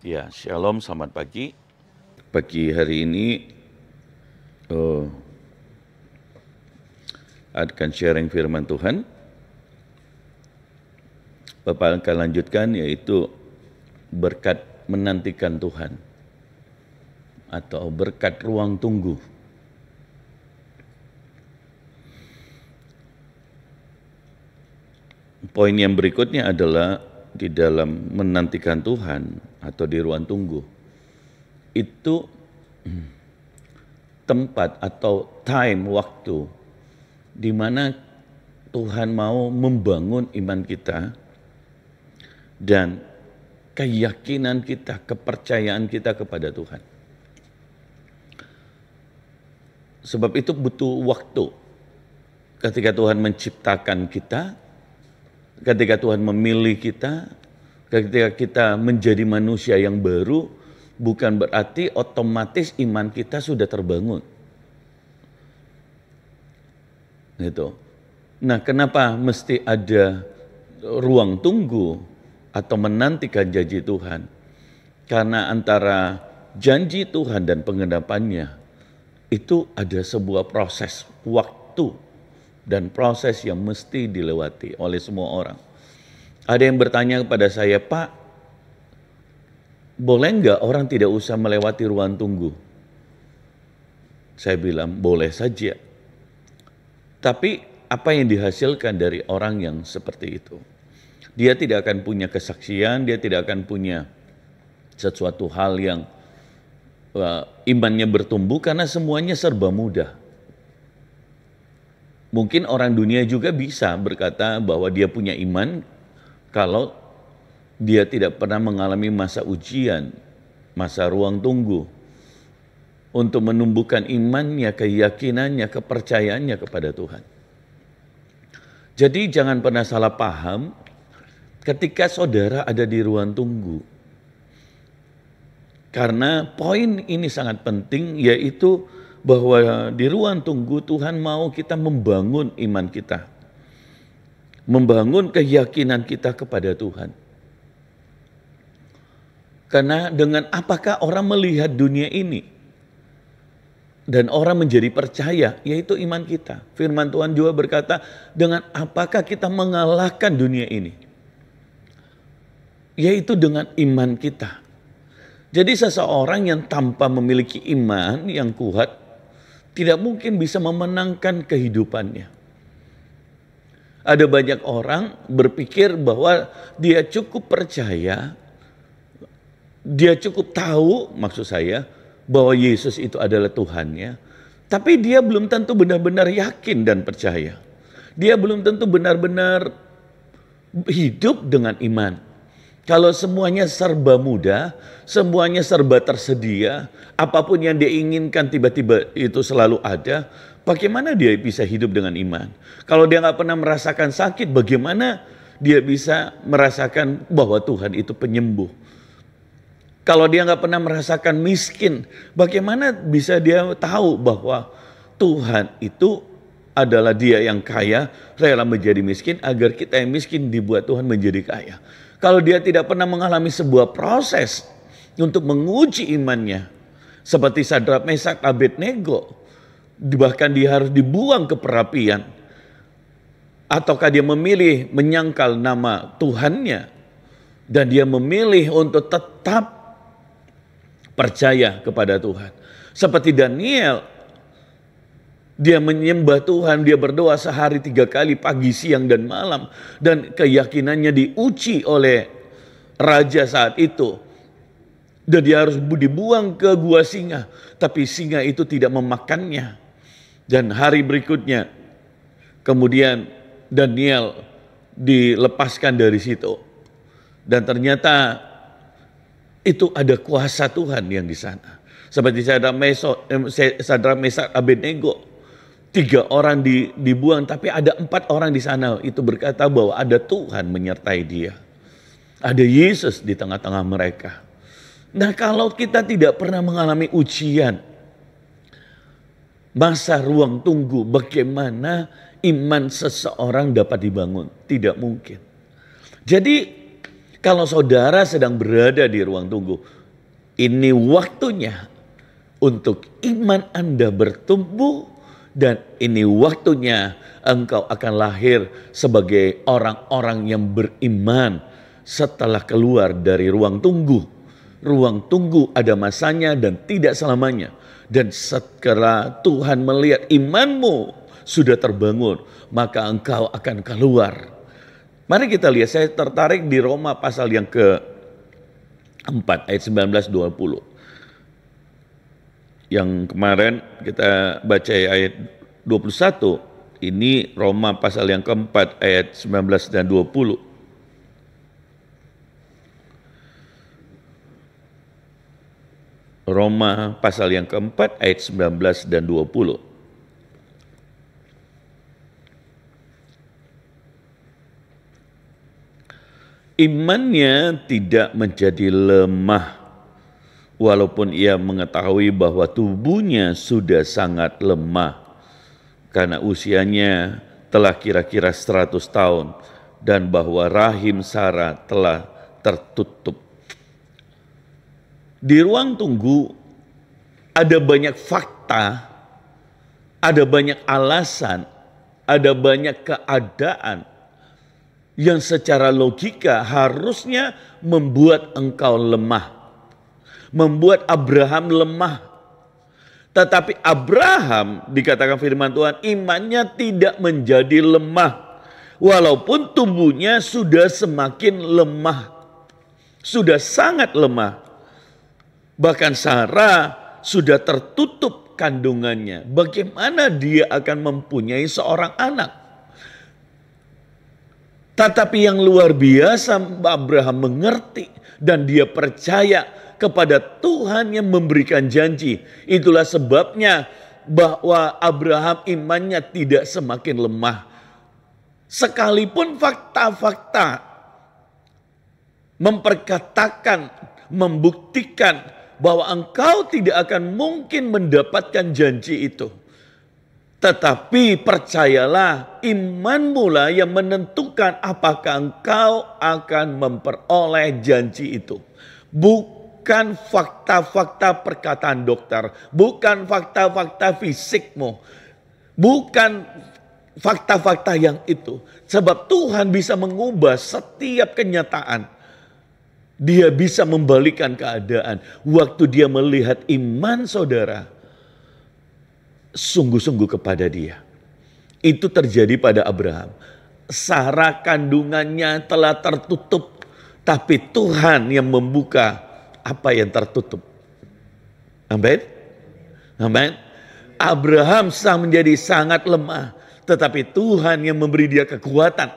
Ya, shalom, selamat pagi. Pagi hari ini akan sharing firman Tuhan. Bapak akan lanjutkan yaitu berkat menantikan Tuhan atau berkat ruang tunggu. Poin yang berikutnya adalah di dalam menantikan Tuhan atau di ruang tunggu, itu tempat atau time, waktu, di mana Tuhan mau membangun iman kita dan keyakinan kita, kepercayaan kita kepada Tuhan. Sebab itu butuh waktu. Ketika Tuhan menciptakan kita, ketika Tuhan memilih kita, ketika kita menjadi manusia yang baru, bukan berarti otomatis iman kita sudah terbangun. Gitu. Nah, kenapa mesti ada ruang tunggu atau menantikan janji Tuhan? Karena antara janji Tuhan dan pengendapannya itu ada sebuah proses waktu dan proses yang mesti dilewati oleh semua orang. Ada yang bertanya kepada saya, Pak, boleh nggak orang tidak usah melewati ruang tunggu? Saya bilang, boleh saja. Tapi apa yang dihasilkan dari orang yang seperti itu? Dia tidak akan punya kesaksian, dia tidak akan punya sesuatu hal yang imannya bertumbuh karena semuanya serba mudah. Mungkin orang dunia juga bisa berkata bahwa dia punya iman kalau dia tidak pernah mengalami masa ujian, masa ruang tunggu untuk menumbuhkan imannya, keyakinannya, kepercayaannya kepada Tuhan. Jadi jangan pernah salah paham ketika saudara ada di ruang tunggu. Karena poin ini sangat penting, yaitu bahwa di ruang tunggu Tuhan mau kita membangun iman kita. Membangun keyakinan kita kepada Tuhan. Karena dengan apakah orang melihat dunia ini? Dan orang menjadi percaya, yaitu iman kita. Firman Tuhan juga berkata, dengan apakah kita mengalahkan dunia ini? Yaitu dengan iman kita. Jadi seseorang yang tanpa memiliki iman yang kuat, tidak mungkin bisa memenangkan kehidupannya. Ada banyak orang berpikir bahwa dia cukup percaya, dia cukup tahu, maksud saya, bahwa Yesus itu adalah Tuhannya, tapi dia belum tentu benar-benar yakin dan percaya. Dia belum tentu benar-benar hidup dengan iman. Kalau semuanya serba mudah, semuanya serba tersedia, apapun yang dia inginkan tiba-tiba itu selalu ada, bagaimana dia bisa hidup dengan iman? Kalau dia nggak pernah merasakan sakit, bagaimana dia bisa merasakan bahwa Tuhan itu penyembuh? Kalau dia nggak pernah merasakan miskin, bagaimana bisa dia tahu bahwa Tuhan itu adalah Dia yang kaya, rela menjadi miskin agar kita yang miskin dibuat Tuhan menjadi kaya. Kalau dia tidak pernah mengalami sebuah proses untuk menguji imannya, seperti Sadrak, Mesak, Abednego, bahkan dia harus dibuang ke perapian, ataukah dia memilih menyangkal nama Tuhannya, dan dia memilih untuk tetap percaya kepada Tuhan. Seperti Daniel, dia menyembah Tuhan, dia berdoa sehari 3 kali, pagi, siang, dan malam. Dan keyakinannya diuji oleh raja saat itu. Dan dia harus dibuang ke gua singa. Tapi singa itu tidak memakannya. Dan hari berikutnya, kemudian Daniel dilepaskan dari situ. Dan ternyata itu ada kuasa Tuhan yang di sana. Seperti Sadrak, Mesak, Abednego. 3 orang dibuang, tapi ada 4 orang di sana itu berkata bahwa ada Tuhan menyertai dia. Ada Yesus di tengah-tengah mereka. Nah, kalau kita tidak pernah mengalami ujian, masa ruang tunggu, bagaimana iman seseorang dapat dibangun? Tidak mungkin. Jadi Kalau saudara sedang berada di ruang tunggu, ini waktunya untuk iman Anda bertumbuh, dan ini waktunya engkau akan lahir sebagai orang-orang yang beriman setelah keluar dari ruang tunggu. Ruang tunggu ada masanya dan tidak selamanya. Dan setelah Tuhan melihat imanmu sudah terbangun, maka engkau akan keluar. Mari kita lihat, saya tertarik di Roma pasal yang ke-4 ayat 19-20. Yang kemarin kita baca ayat 21, ini Roma pasal yang ke-4 ayat 19 dan 20. Roma pasal yang ke-4 ayat 19 dan 20. Imannya tidak menjadi lemah, walaupun ia mengetahui bahwa tubuhnya sudah sangat lemah, karena usianya telah kira-kira 100 tahun, dan bahwa rahim Sarah telah tertutup. Di ruang tunggu ada banyak fakta, ada banyak alasan, ada banyak keadaan yang secara logika harusnya membuat engkau lemah, membuat Abraham lemah. Tetapi Abraham, dikatakan firman Tuhan, imannya tidak menjadi lemah, walaupun tubuhnya sudah semakin lemah, sudah sangat lemah. Bahkan Sarah sudah tertutup kandungannya. Bagaimana dia akan mempunyai seorang anak? Tetapi yang luar biasa, Abraham mengerti dan dia percaya kepada Tuhan yang memberikan janji. Itulah sebabnya bahwa Abraham imannya tidak semakin lemah. Sekalipun fakta-fakta memperkatakan, membuktikan bahwa engkau tidak akan mungkin mendapatkan janji itu. Tetapi percayalah, imanmu lah yang menentukan apakah engkau akan memperoleh janji itu. Bukan fakta-fakta perkataan dokter, bukan fakta-fakta fisikmu, bukan fakta-fakta yang itu. Sebab Tuhan bisa mengubah setiap kenyataan. Dia bisa membalikan keadaan. Waktu dia melihat iman saudara sungguh-sungguh kepada dia. Itu terjadi pada Abraham. Sarah kandungannya telah tertutup, tapi Tuhan yang membuka apa yang tertutup. Amin. Amin. Abraham menjadi sangat lemah, tetapi Tuhan yang memberi dia kekuatan.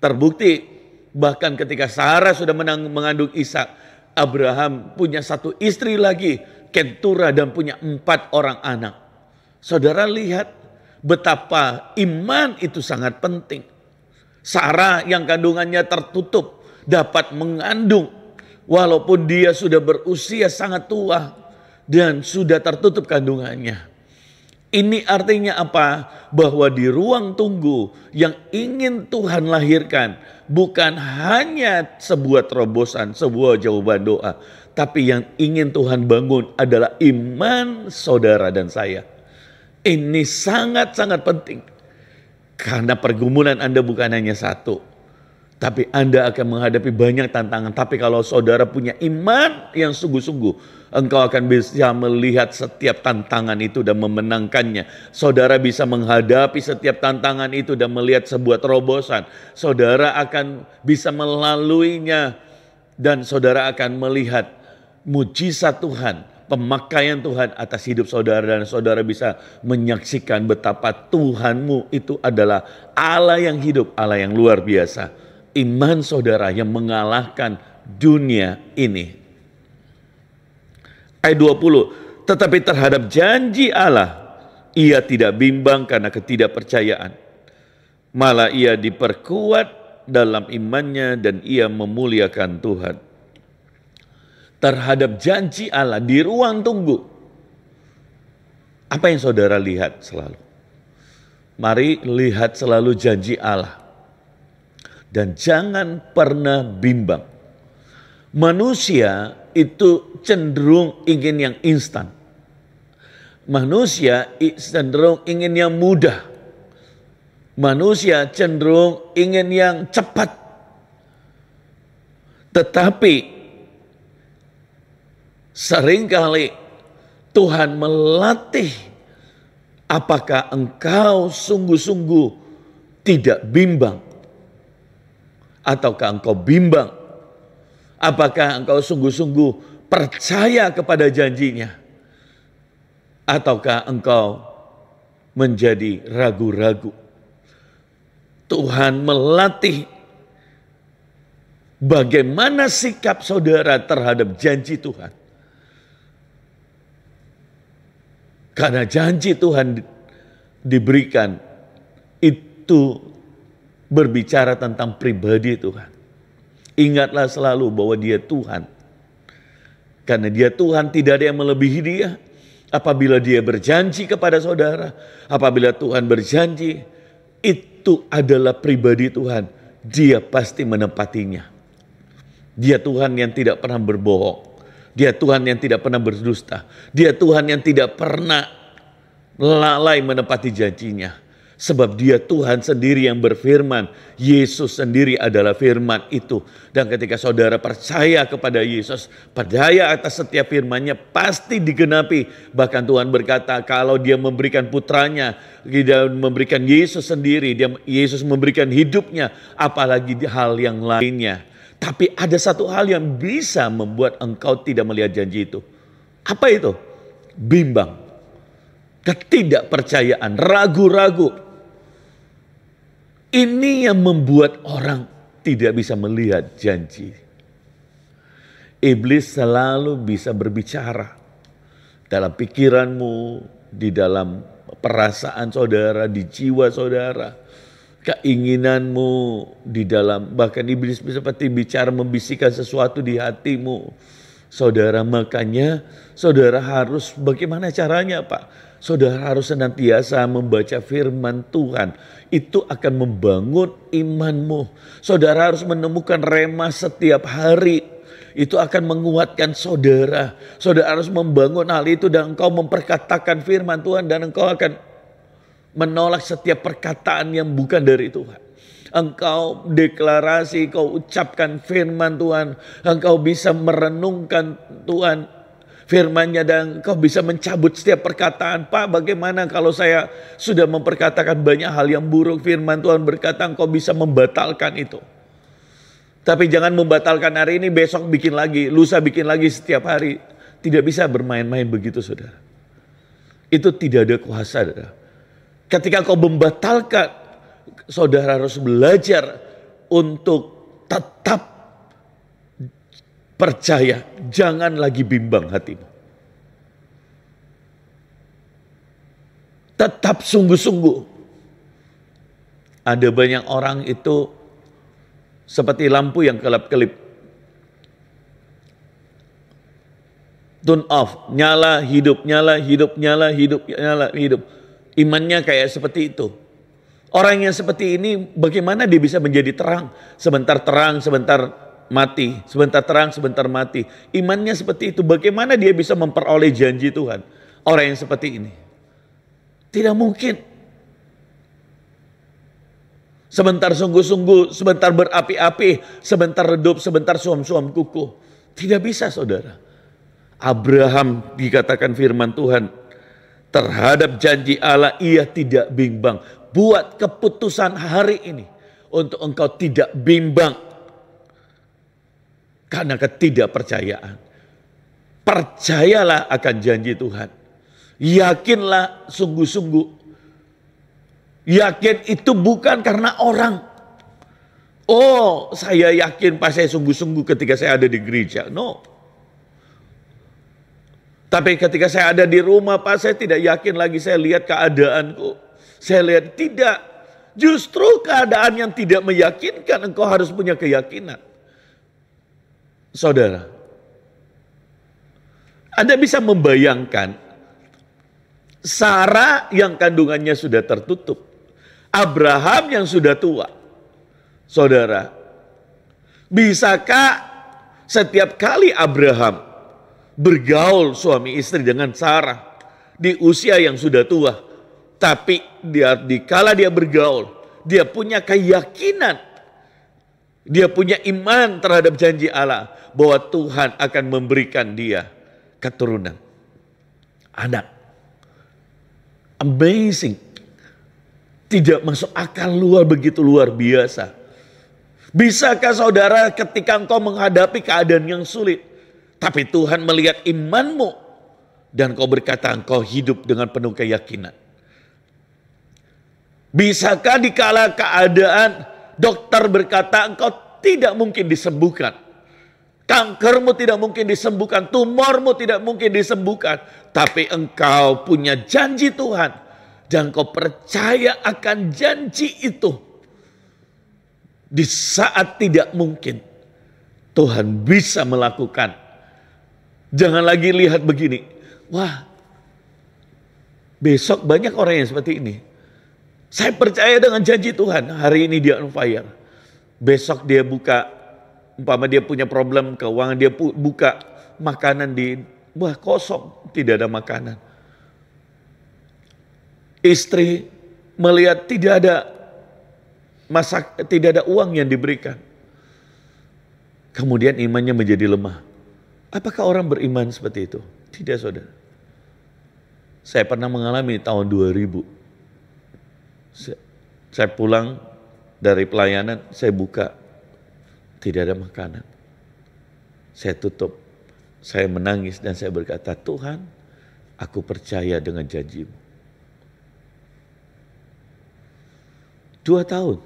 Terbukti bahkan ketika Sarah sudah mengandung Ishak, Abraham punya satu istri lagi, Keturah, dan punya 4 orang anak. Saudara lihat betapa iman itu sangat penting. Sarah yang kandungannya tertutup dapat mengandung walaupun dia sudah berusia sangat tua dan sudah tertutup kandungannya. Ini artinya apa? Bahwa di ruang tunggu yang ingin Tuhan lahirkan bukan hanya sebuah terobosan, sebuah jawaban doa, tapi yang ingin Tuhan bangun adalah iman saudara dan saya. Ini sangat-sangat penting. Karena pergumulan Anda bukan hanya satu, tapi Anda akan menghadapi banyak tantangan. Tapi kalau saudara punya iman yang sungguh-sungguh, engkau akan bisa melihat setiap tantangan itu dan memenangkannya. Saudara bisa menghadapi setiap tantangan itu dan melihat sebuah terobosan. Saudara akan bisa melaluinya dan saudara akan melihat mujizat Tuhan, pemakaian Tuhan atas hidup saudara, dan saudara bisa menyaksikan betapa Tuhanmu itu adalah Allah yang hidup, Allah yang luar biasa. Iman saudara yang mengalahkan dunia ini. Ayat 20, tetapi terhadap janji Allah, ia tidak bimbang karena ketidakpercayaan. Malah ia diperkuat dalam imannya dan ia memuliakan Tuhan. Terhadap janji Allah di ruang tunggu, apa yang saudara lihat selalu? Mari lihat selalu janji Allah. dan jangan pernah bimbang. Manusia itu cenderung ingin yang instan. Manusia cenderung ingin yang mudah. Manusia cenderung ingin yang cepat. Tetapi seringkali Tuhan melatih apakah engkau sungguh-sungguh tidak bimbang. Ataukah engkau bimbang? Apakah engkau sungguh-sungguh percaya kepada janjinya? Ataukah engkau menjadi ragu-ragu? Tuhan melatih bagaimana sikap saudara terhadap janji Tuhan. Karena janji Tuhan diberikan itu berbicara tentang pribadi Tuhan. Ingatlah selalu bahwa Dia Tuhan. Karena Dia Tuhan, tidak ada yang melebihi Dia. Apabila Dia berjanji kepada saudara, apabila Tuhan berjanji, itu adalah pribadi Tuhan. Dia pasti menepatinya. Dia Tuhan yang tidak pernah berbohong. Dia Tuhan yang tidak pernah berdusta. Dia Tuhan yang tidak pernah lalai menepati janjinya. Sebab Dia Tuhan sendiri yang berfirman. Yesus sendiri adalah firman itu. Dan ketika saudara percaya kepada Yesus, percaya atas setiap firman-Nya pasti digenapi. Bahkan Tuhan berkata kalau Dia memberikan putranya, Dia memberikan Yesus sendiri, Yesus memberikan hidupnya, apalagi hal yang lainnya. Tapi ada satu hal yang bisa membuat engkau tidak melihat janji itu. Apa itu? Bimbang. Ketidakpercayaan, ragu-ragu. Ini yang membuat orang tidak bisa melihat janji. Iblis selalu bisa berbicara dalam pikiranmu, di dalam perasaan saudara, di jiwa saudara, keinginanmu, di dalam, bahkan iblis bisa seperti bicara, membisikkan sesuatu di hatimu. Saudara, makanya saudara harus, bagaimana caranya Pak? Saudara harus senantiasa membaca firman Tuhan. Itu akan membangun imanmu. Saudara harus menemukan rema setiap hari. Itu akan menguatkan saudara. Saudara harus membangun hal itu dan engkau memperkatakan firman Tuhan. Dan engkau akan menolak setiap perkataan yang bukan dari Tuhan. Engkau deklarasi, engkau ucapkan firman Tuhan. Engkau bisa merenungkan Tuhan firman-Nya dan kau bisa mencabut setiap perkataan. Pak, bagaimana kalau saya sudah memperkatakan banyak hal yang buruk? Firman Tuhan berkata engkau bisa membatalkan itu. Tapi jangan membatalkan hari ini, besok bikin lagi, lusa bikin lagi setiap hari. Tidak bisa bermain-main begitu saudara. Itu tidak ada kuasa saudara. Ketika kau membatalkan, saudara harus belajar untuk tetap percaya, jangan lagi bimbang hatimu. Tetap sungguh-sungguh. Ada banyak orang itu seperti lampu yang kelap-kelip. Turn off, nyala, hidup, nyala, hidup, nyala, hidup, nyala, hidup. Imannya kayak seperti itu. Orang yang seperti ini bagaimana dia bisa menjadi terang? Sebentar terang, sebentar mati, sebentar terang, sebentar mati. Imannya seperti itu. Bagaimana dia bisa memperoleh janji Tuhan? Orang yang seperti ini tidak mungkin. Sebentar sungguh-sungguh, sebentar berapi-api, sebentar redup, sebentar suam-suam kuku. Tidak bisa saudara. Abraham dikatakan firman Tuhan, terhadap janji Allah ia tidak bimbang. Buat keputusan hari ini untuk engkau tidak bimbang. Karena ketidakpercayaan. Percayalah akan janji Tuhan. Yakinlah sungguh-sungguh. Yakin itu bukan karena orang. Oh, saya yakin pas saya sungguh-sungguh ketika saya ada di gereja. No. Tapi ketika saya ada di rumah, Pak, saya tidak yakin lagi. Saya lihat keadaanku. Saya lihat tidak. Justru keadaan yang tidak meyakinkan, engkau harus punya keyakinan. Saudara, Anda bisa membayangkan Sarah yang kandungannya sudah tertutup, Abraham yang sudah tua, Saudara, bisakah setiap kali Abraham bergaul suami istri dengan Sarah di usia yang sudah tua, tapi dikala dia bergaul, dia punya keyakinan, dia punya iman terhadap janji Allah bahwa Tuhan akan memberikan dia keturunan, anak. Amazing. Tidak masuk akal, begitu luar biasa. Bisakah saudara ketika engkau menghadapi keadaan yang sulit, tapi Tuhan melihat imanmu dan kau berkata engkau hidup dengan penuh keyakinan? Bisakah dikala keadaan dokter berkata engkau tidak mungkin disembuhkan, kankermu tidak mungkin disembuhkan, tumormu tidak mungkin disembuhkan, tapi engkau punya janji Tuhan dan kau percaya akan janji itu? Di saat tidak mungkin, Tuhan bisa melakukan. Jangan lagi lihat begini, wah besok banyak orang yang seperti ini. Saya percaya dengan janji Tuhan, hari ini dia on fire. Besok dia buka, umpama dia punya problem keuangan, dia buka makanan wah kosong, tidak ada makanan. Istri melihat tidak ada uang yang diberikan. Kemudian imannya menjadi lemah. Apakah orang beriman seperti itu? Tidak, saudara. Saya pernah mengalami tahun 2000. Saya pulang dari pelayanan, saya buka, tidak ada makanan. Saya tutup, saya menangis dan saya berkata, Tuhan, aku percaya dengan janji-Mu. 2 tahun,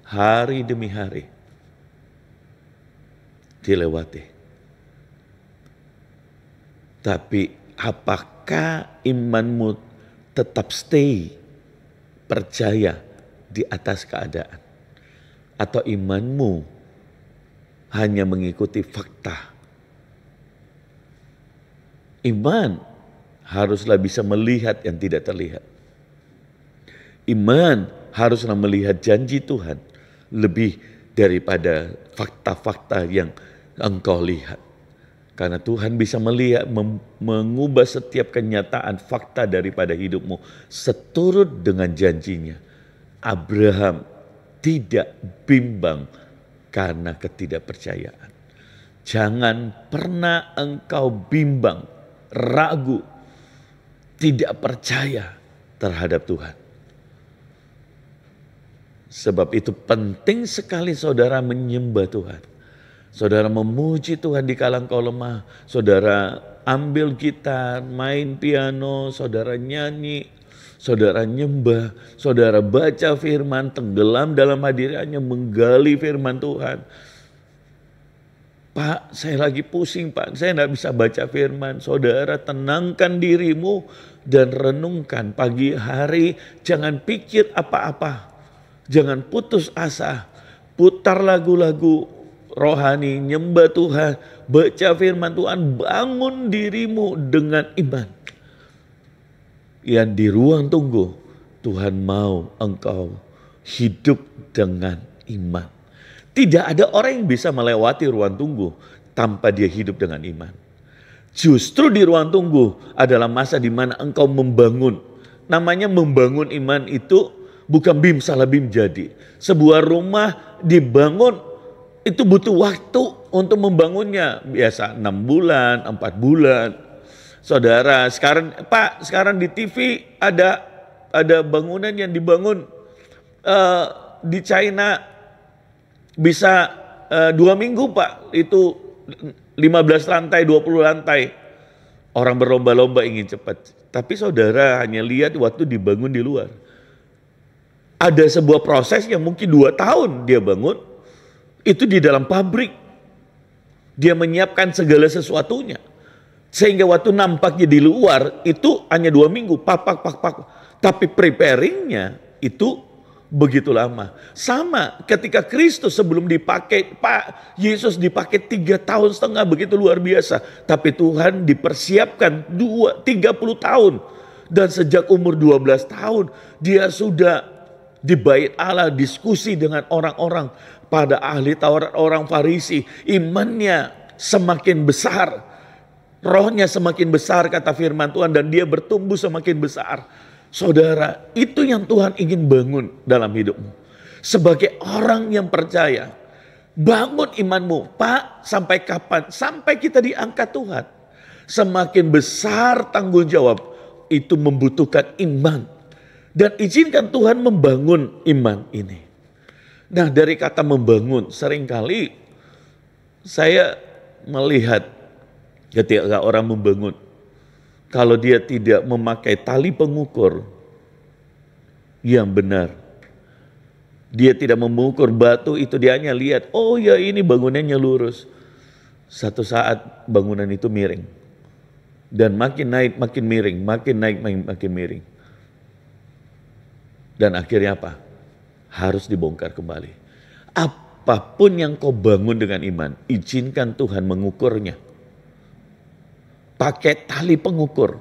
hari demi hari, dilewati. Tapi apakah imanmu tetap stay, percaya di atas keadaan? Atau imanmu hanya mengikuti fakta? Iman haruslah bisa melihat yang tidak terlihat. Iman haruslah melihat janji Tuhan lebih daripada fakta-fakta yang engkau lihat. Karena Tuhan bisa melihat, mengubah setiap kenyataan fakta daripada hidupmu seturut dengan janjinya. Abraham tidak bimbang karena ketidakpercayaan. Jangan pernah engkau bimbang, ragu, tidak percaya terhadap Tuhan. Sebab itu penting sekali saudara menyembah Tuhan. Saudara memuji Tuhan di kala engkau lemah. Saudara ambil gitar, main piano, saudara nyanyi, saudara nyembah, saudara baca firman, tenggelam dalam hadirannya, menggali firman Tuhan. Pak, saya lagi pusing Pak, saya tidak bisa baca firman. Saudara tenangkan dirimu dan renungkan pagi hari, jangan pikir apa-apa. Jangan putus asa, putar lagu-lagu rohani, nyembah Tuhan, baca firman Tuhan, bangun dirimu dengan iman. Yang di ruang tunggu, Tuhan mau engkau hidup dengan iman. Tidak ada orang yang bisa melewati ruang tunggu tanpa dia hidup dengan iman. Justru di ruang tunggu adalah masa di mana engkau membangun. Namanya membangun iman itu bukan bim salah bim jadi. Sebuah rumah dibangun itu butuh waktu untuk membangunnya. Biasa 6 bulan, 4 bulan. Saudara, sekarang di TV ada bangunan yang dibangun di China bisa 2 minggu Pak. Itu 15 lantai, 20 lantai. Orang berlomba-lomba ingin cepat. Tapi saudara hanya lihat waktu dibangun di luar. Ada sebuah proses yang mungkin 2 tahun dia bangun, itu di dalam pabrik. Dia menyiapkan segala sesuatunya. Sehingga waktu nampaknya di luar itu hanya 2 minggu, pak. Tapi preparingnya itu begitu lama. Sama ketika Kristus sebelum dipakai, Yesus dipakai 3,5 tahun, begitu luar biasa. Tapi Tuhan dipersiapkan 30 tahun. Dan sejak umur 12 tahun dia sudah di bait Allah diskusi dengan orang-orang. pada ahli Taurat orang Farisi. Imannya semakin besar, rohnya semakin besar kata firman Tuhan, dan dia bertumbuh semakin besar. Saudara, itu yang Tuhan ingin bangun dalam hidupmu. Sebagai orang yang percaya, bangun imanmu. Pak, sampai kapan? Sampai kita diangkat Tuhan. Semakin besar tanggung jawab, itu membutuhkan iman. Dan izinkan Tuhan membangun iman ini. Nah, dari kata membangun, seringkali saya melihat ketika orang membangun, kalau dia tidak memakai tali pengukur yang benar, dia tidak mengukur batu itu, dia hanya lihat, oh ya ini bangunannya lurus. Satu saat bangunan itu miring. Dan makin naik makin miring, makin naik makin miring. Dan akhirnya apa? Harus dibongkar kembali. Apapun yang kau bangun dengan iman, izinkan Tuhan mengukurnya. Pakai tali pengukur.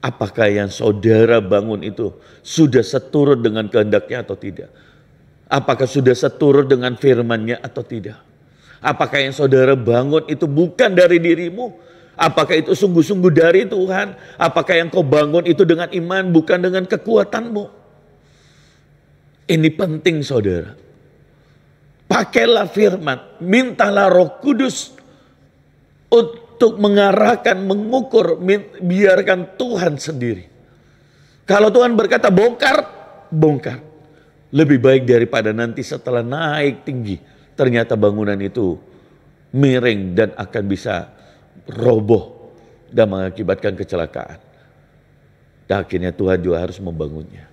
Apakah yang saudara bangun itu sudah seturut dengan kehendaknya atau tidak? Apakah sudah seturut dengan firman-Nya atau tidak? Apakah yang saudara bangun itu bukan dari dirimu? Apakah itu sungguh-sungguh dari Tuhan? Apakah yang kau bangun itu dengan iman bukan dengan kekuatanmu? Ini penting saudara. Pakailah firman, mintalah Roh Kudus untuk mengarahkan, mengukur, biarkan Tuhan sendiri. Kalau Tuhan berkata bongkar, bongkar. Lebih baik daripada nanti setelah naik tinggi, ternyata bangunan itu miring dan akan bisa roboh dan mengakibatkan kecelakaan. Dan akhirnya Tuhan juga harus membangunnya.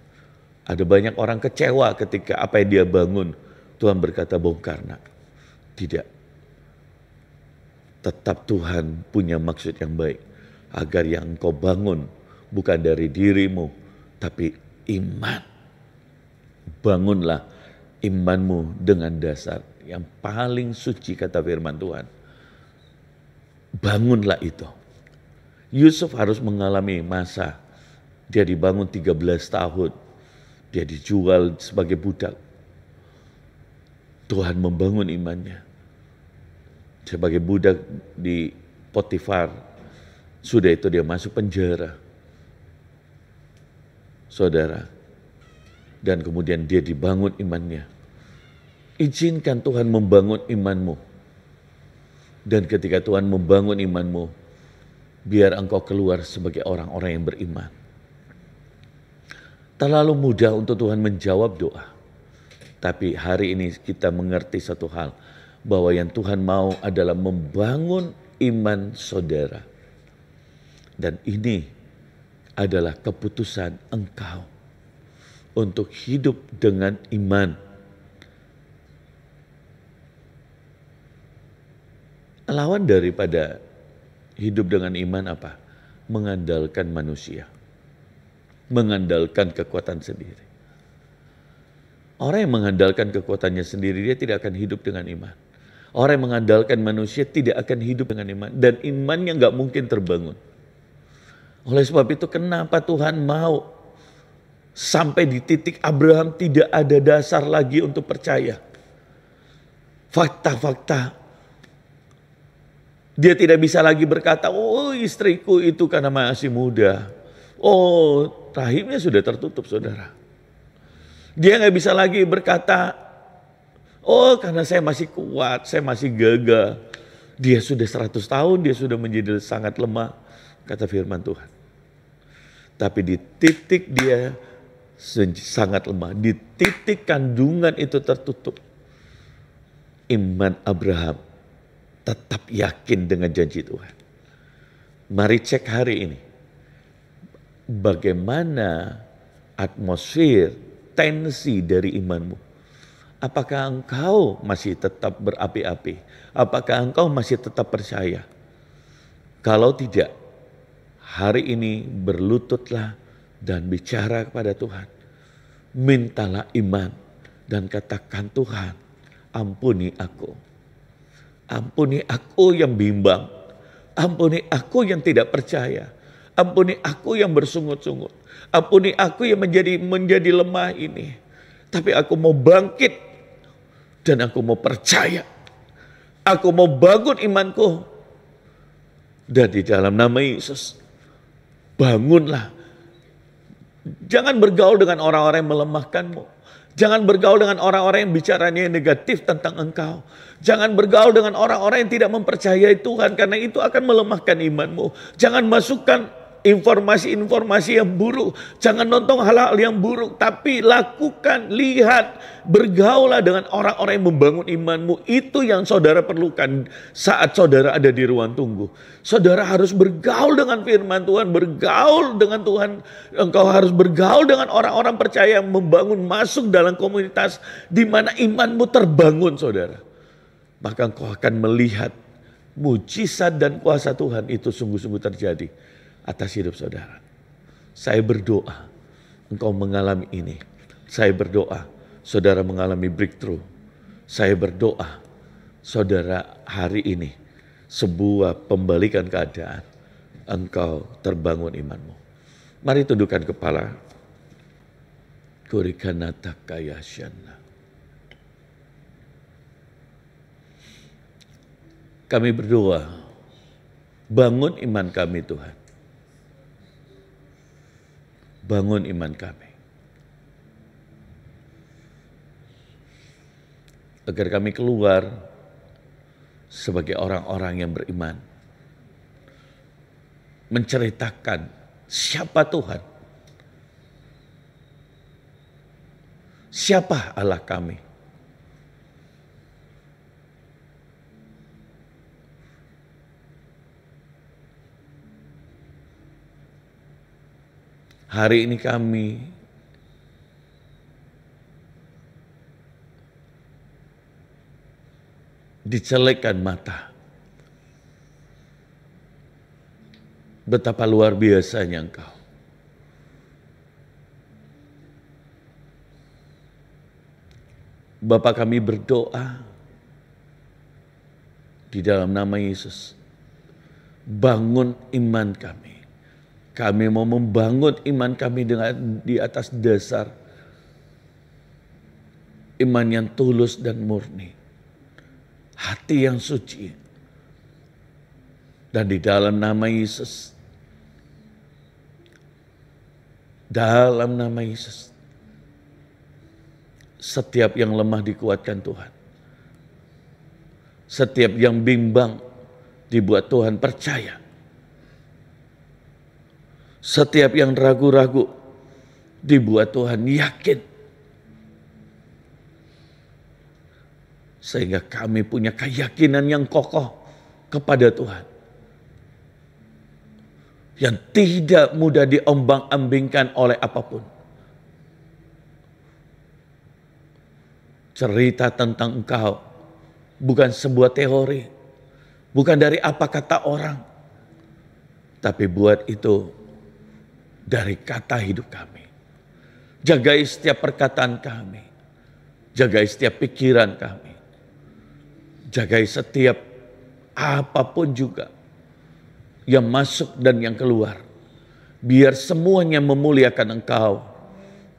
Ada banyak orang kecewa ketika apa yang dia bangun, Tuhan berkata bongkar nak. Tidak. Tetap Tuhan punya maksud yang baik. Agar yang engkau bangun bukan dari dirimu, tapi iman. Bangunlah imanmu dengan dasar yang paling suci kata firman Tuhan. Bangunlah itu. Yusuf harus mengalami masa. Dia dibangun 13 tahun. Dia dijual sebagai budak. Tuhan membangun imannya. Sebagai budak di Potifar. Sudah itu dia masuk penjara. Saudara. Dan kemudian dia dibangun imannya. Izinkan Tuhan membangun imanmu. Dan ketika Tuhan membangun imanmu, biar engkau keluar sebagai orang-orang yang beriman. Terlalu mudah untuk Tuhan menjawab doa. Tapi hari ini kita mengerti satu hal, bahwa yang Tuhan mau adalah membangun iman saudara. Dan ini adalah keputusan engkau untuk hidup dengan iman. Lawan daripada hidup dengan iman apa? Mengandalkan manusia. Mengandalkan kekuatan sendiri. Orang yang mengandalkan kekuatannya sendiri, dia tidak akan hidup dengan iman. Orang yang mengandalkan manusia tidak akan hidup dengan iman. Dan imannya gak mungkin terbangun. Oleh sebab itu kenapa Tuhan mau sampai di titik Abraham tidak ada dasar lagi untuk percaya. Fakta-fakta. Dia tidak bisa lagi berkata, oh istriku itu karena masih muda. Oh rahimnya sudah tertutup saudara. Dia gak bisa lagi berkata, oh karena saya masih kuat, saya masih gagah. Dia sudah 100 tahun, dia sudah menjadi sangat lemah. Kata firman Tuhan. Tapi di titik dia sangat lemah. Di titik kandungan itu tertutup. Iman Abraham tetap yakin dengan janji Tuhan. Mari cek hari ini. Bagaimana atmosfer, tensi dari imanmu. Apakah engkau masih tetap berapi-api? Apakah engkau masih tetap percaya? Kalau tidak, hari ini berlututlah dan bicara kepada Tuhan. Mintalah iman dan katakan Tuhan, ampuni aku. Ampuni aku yang bimbang. Ampuni aku yang tidak percaya. Ampuni aku yang bersungut-sungut. Ampuni aku yang menjadi lemah ini. Tapi aku mau bangkit. Dan aku mau percaya. Aku mau bangun imanku. Dan di dalam nama Yesus, bangunlah. Jangan bergaul dengan orang-orang yang melemahkanmu. Jangan bergaul dengan orang-orang yang bicaranya negatif tentang engkau. Jangan bergaul dengan orang-orang yang tidak mempercayai Tuhan, karena itu akan melemahkan imanmu. Jangan masukkan informasi-informasi yang buruk. Jangan nonton hal-hal yang buruk, tapi lakukan, lihat, bergaullah dengan orang-orang yang membangun imanmu. Itu yang saudara perlukan saat saudara ada di ruang tunggu. Saudara harus bergaul dengan firman Tuhan, bergaul dengan Tuhan. Engkau harus bergaul dengan orang-orang percaya yang membangun, masuk dalam komunitas di mana imanmu terbangun, saudara. Maka engkau akan melihat mujizat dan kuasa Tuhan itu sungguh-sungguh terjadi atas hidup saudara. Saya berdoa engkau mengalami ini. Saya berdoa saudara mengalami breakthrough. Saya berdoa saudara hari ini sebuah pembalikan keadaan. Engkau terbangun imanmu. Mari tundukkan kepala. Kurikanata kayasyana. Kami berdoa, bangun iman kami Tuhan. Bangun iman kami. Agar kami keluar sebagai orang-orang yang beriman. Menceritakan siapa Tuhan. Siapa Allah kami. Hari ini kami dicelekkan mata. Betapa luar biasanya Engkau. Bapa, kami berdoa di dalam nama Yesus. Bangun iman kami. Kami mau membangun iman kami dengan di atas dasar iman yang tulus dan murni. Hati yang suci. Dan di dalam nama Yesus. Dalam nama Yesus. Setiap yang lemah dikuatkan Tuhan. Setiap yang bimbang dibuat Tuhan percaya. Setiap yang ragu-ragu dibuat Tuhan yakin. Sehingga kami punya keyakinan yang kokoh kepada Tuhan. Yang tidak mudah diombang-ambingkan oleh apapun. Cerita tentang Engkau bukan sebuah teori. Bukan dari apa kata orang. Tapi buat itu dari kata hidup kami. Jagai setiap perkataan kami. Jagai setiap pikiran kami. Jagai setiap apapun juga yang masuk dan yang keluar. Biar semuanya memuliakan Engkau.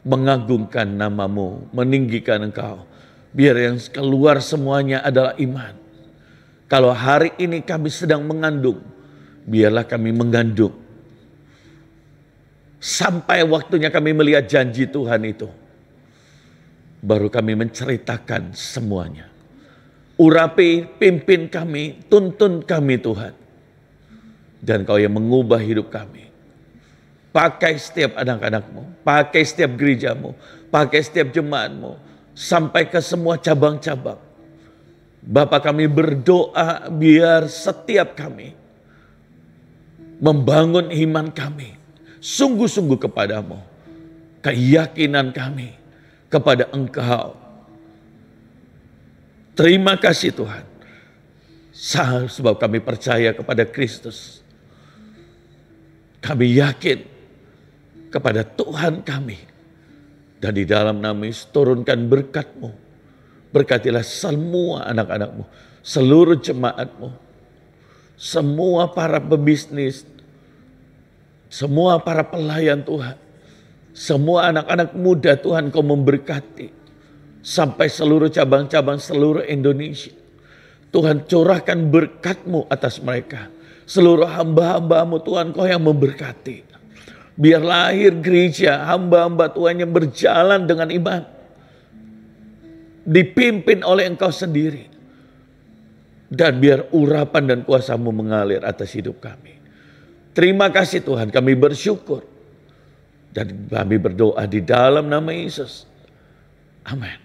Mengagungkan namamu. Meninggikan Engkau. Biar yang keluar semuanya adalah iman. Kalau hari ini kami sedang mengandung. Biarlah kami mengandung. Sampai waktunya kami melihat janji Tuhan itu. Baru kami menceritakan semuanya. Urapi, pimpin kami, tuntun kami Tuhan. Dan Kau yang mengubah hidup kami. Pakai setiap anak-anakmu, pakai setiap gerejamu, pakai setiap jemaatmu. Sampai ke semua cabang-cabang. Bapa, kami berdoa biar setiap kami membangun iman kami. Sungguh-sungguh kepadamu. Keyakinan kami kepada Engkau. Terima kasih Tuhan. Sebab kami percaya kepada Kristus. Kami yakin kepada Tuhan kami. Dan di dalam nama Yesus turunkan berkat-Mu. Berkatilah semua anak-anak-Mu. Seluruh jemaat-Mu. Semua para pebisnis. Semua para pelayan Tuhan. Semua anak-anak muda Tuhan Kau memberkati. sampai seluruh cabang-cabang seluruh Indonesia. Tuhan curahkan berkat-Mu atas mereka. Seluruh hamba-hamba-Mu Tuhan, Kau yang memberkati. Biar lahir gereja hamba-hamba Tuhan yang berjalan dengan iman. Dipimpin oleh Engkau sendiri. Dan biar urapan dan kuasa-Mu mengalir atas hidup kami. Terima kasih Tuhan, kami bersyukur. Dan kami berdoa di dalam nama Yesus. Amin.